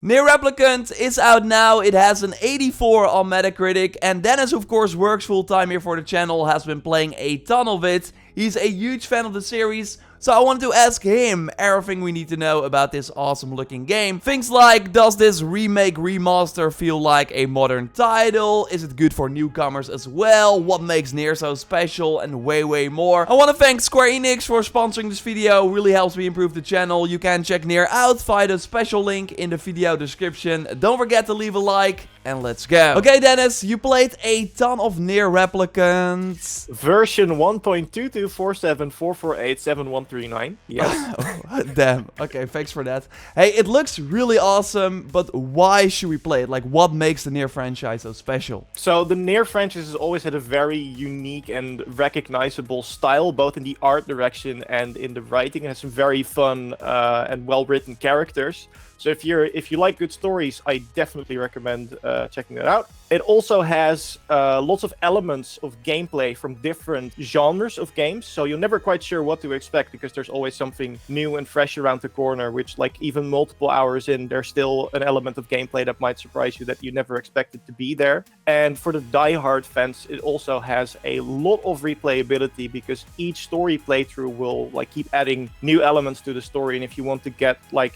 Nier Replicant is out now. It has an 84 on Metacritic, and Dennis, of course, works full-time here for the channel, has been playing a ton of it. He's a huge fan of the series, so I wanted to ask him everything we need to know about this awesome looking game. Things like, does this remake remaster feel like a modern title? Is it good for newcomers as well? What makes Nier so special? And way more. I want to thank Square Enix for sponsoring this video. Really helps me improve the channel. You can check Nier out via the special link in the video description. Don't forget to leave a like. And let's go. Okay, Dennis, you played a ton of Nier Replicant. Version 1.22474487139. Yes. Oh, damn. Okay, thanks for that. Hey, it looks really awesome, but why should we play it? Like, what makes the Nier franchise so special? So the Nier franchise has always had a very unique and recognizable style, both in the art direction and in the writing. It has some very fun and well-written characters. So if you like good stories, I definitely recommend checking that out. It also has lots of elements of gameplay from different genres of games, so you're never quite sure what to expect because there's always something new and fresh around the corner, which, like, even multiple hours in, there's still an element of gameplay that might surprise you that you never expected to be there. And for the die-hard fans, it also has a lot of replayability because each story playthrough will, like, keep adding new elements to the story, and if you want to get, like,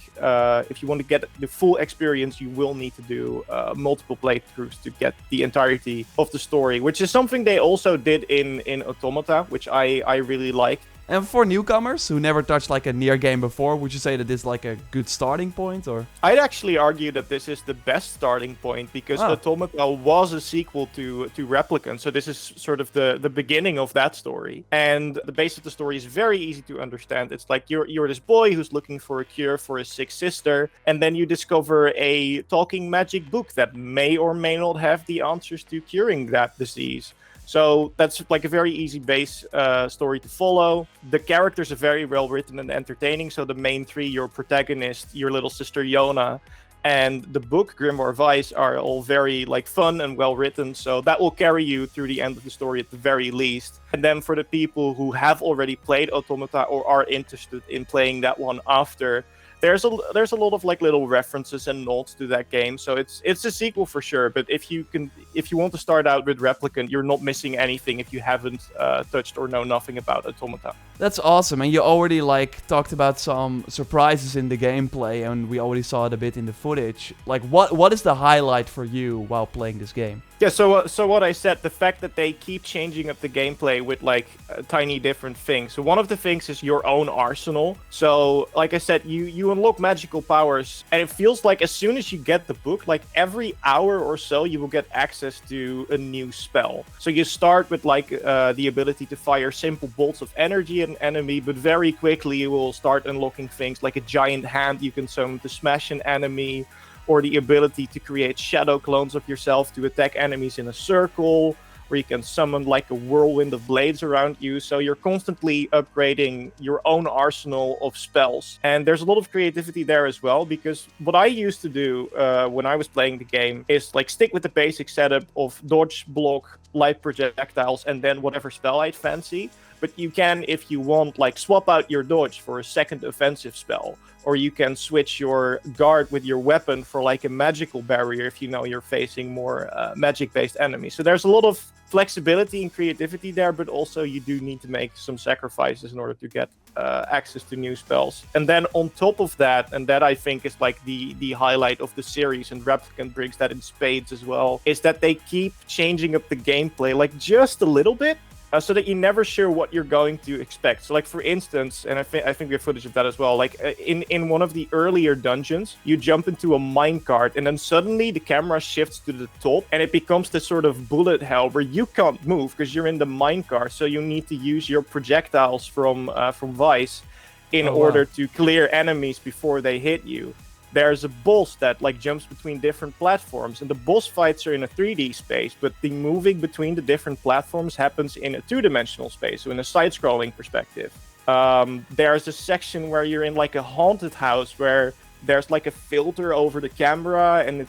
to get the full experience, you will need to do multiple playthroughs to get the entirety of the story, which is something they also did in Automata, which I really like. And for newcomers who never touched like a Nier game before, would you say that this is like a good starting point, or? I'd actually argue that this is the best starting point because Automata was a sequel to Replicant, so this is sort of the beginning of that story. And the base of the story is very easy to understand. It's like you're this boy who's looking for a cure for his sick sister, and then you discover a talking magic book that may or may not have the answers to curing that disease. So that's like a very easy base story to follow. The characters are very well written and entertaining. So the main three, your protagonist, your little sister Yona, and the book Grimoire Vice are all very like fun and well written. So that will carry you through the end of the story at the very least. And then for the people who have already played Automata or are interested in playing that one after, there's a lot of like little references and nods to that game, so it's a sequel for sure. But if you want to start out with Replicant, you're not missing anything if you haven't touched or know nothing about Automata. That's awesome, and you already like talked about some surprises in the gameplay, and we already saw it a bit in the footage. Like, what is the highlight for you while playing this game? Yeah, so what I said, the fact that they keep changing up the gameplay with like tiny different things. So one of the things is your own arsenal. So like I said, you unlock magical powers, and it feels like as soon as you get the book, like every hour or so, you will get access to a new spell. So you start with like the ability to fire simple bolts of energy at an enemy, but very quickly you will start unlocking things like a giant hand you can summon to smash an enemy, or the ability to create shadow clones of yourself to attack enemies in a circle, or you can summon like a whirlwind of blades around you. So you're constantly upgrading your own arsenal of spells. And there's a lot of creativity there as well, because what I used to do when I was playing the game is like stick with the basic setup of dodge, block, light projectiles, and then whatever spell I'd fancy. But you can, if you want, like swap out your dodge for a second offensive spell. Or you can switch your guard with your weapon for like a magical barrier if you know you're facing more magic-based enemies. So there's a lot of flexibility and creativity there, but also you do need to make some sacrifices in order to get access to new spells. And then on top of that, and that I think is like the highlight of the series, and Replicant brings that in spades as well, is that they keep changing up the gameplay like just a little bit. So that you're never sure what you're going to expect. So like for instance, and I think we have footage of that as well, like in one of the earlier dungeons, you jump into a minecart and then suddenly the camera shifts to the top and it becomes this sort of bullet hell where you can't move because you're in the minecart. So you need to use your projectiles from Vice in order to clear enemies before they hit you. There's a boss that like jumps between different platforms, and the boss fights are in a 3D space, but the moving between the different platforms happens in a 2-dimensional space, so in a side-scrolling perspective. There's a section where you're in like a haunted house where there's like a filter over the camera, and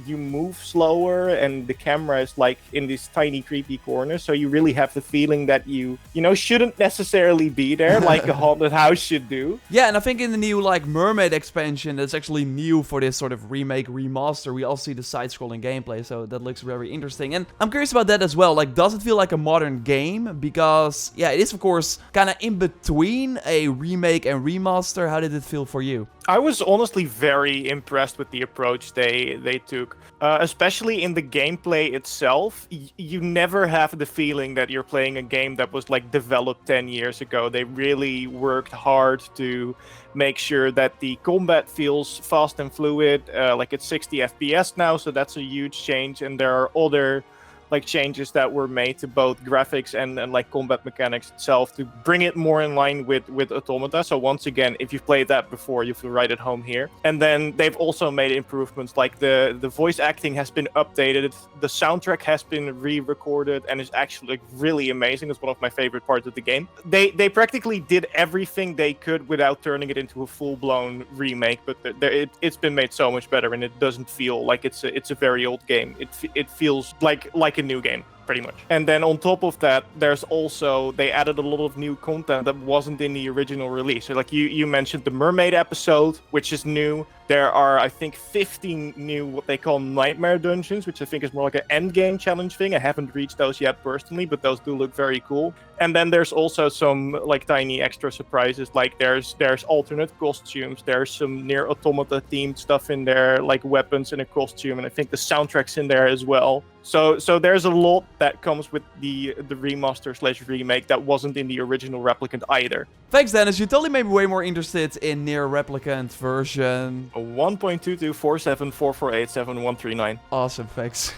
you move slower, and the camera is like in this tiny creepy corner, so you really have the feeling that you shouldn't necessarily be there, like a haunted house should do. Yeah, and I think in the new like Mermaid expansion that's actually new for this sort of remake remaster, we also see the side-scrolling gameplay, so that looks very interesting. And I'm curious about that as well. Like, does it feel like a modern game? Because yeah, it is of course kind of in between a remake and remaster. How did it feel for you? I was honestly very impressed with the approach they took. Especially in the gameplay itself, you never have the feeling that you're playing a game that was like developed 10 years ago. They really worked hard to make sure that the combat feels fast and fluid. Like it's 60 FPS now, so that's a huge change. And there are other like changes that were made to both graphics and like combat mechanics itself to bring it more in line with Automata. So once again, if you've played that before, you feel right at home here. And then they've also made improvements, like the voice acting has been updated, the soundtrack has been re-recorded, and is actually like really amazing. It's one of my favorite parts of the game. They practically did everything they could without turning it into a full-blown remake, but it's been made so much better, and it doesn't feel like it's a very old game. It feels like a new game, pretty much. And then on top of that, there's also, they added a lot of new content that wasn't in the original release. So like you mentioned the mermaid episode, which is new. There are, I think, 15 new, what they call nightmare dungeons, which I think is more like an end game challenge thing. I haven't reached those yet personally, but those do look very cool. And then there's also some like tiny extra surprises, like there's alternate costumes, there's some Nier Automata themed stuff in there, like weapons in a costume, and I think the soundtrack's in there as well. So there's a lot that comes with the remaster/remake that wasn't in the original Replicant either. Thanks, Dennis. You totally made me way more interested in Nier Replicant version 1.224744877139. Awesome, thanks.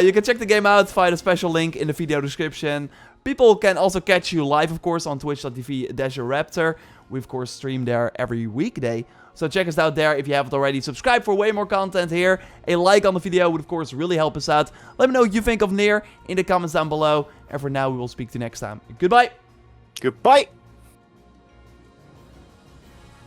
You can check the game out via the special link in the video description. People can also catch you live, of course, on twitch.tv/JorRaptor. We, of course, stream there every weekday. So check us out there if you haven't already. Subscribe for way more content here. A like on the video would, of course, really help us out. Let me know what you think of Nier in the comments down below. And for now, we will speak to you next time. Goodbye. Goodbye.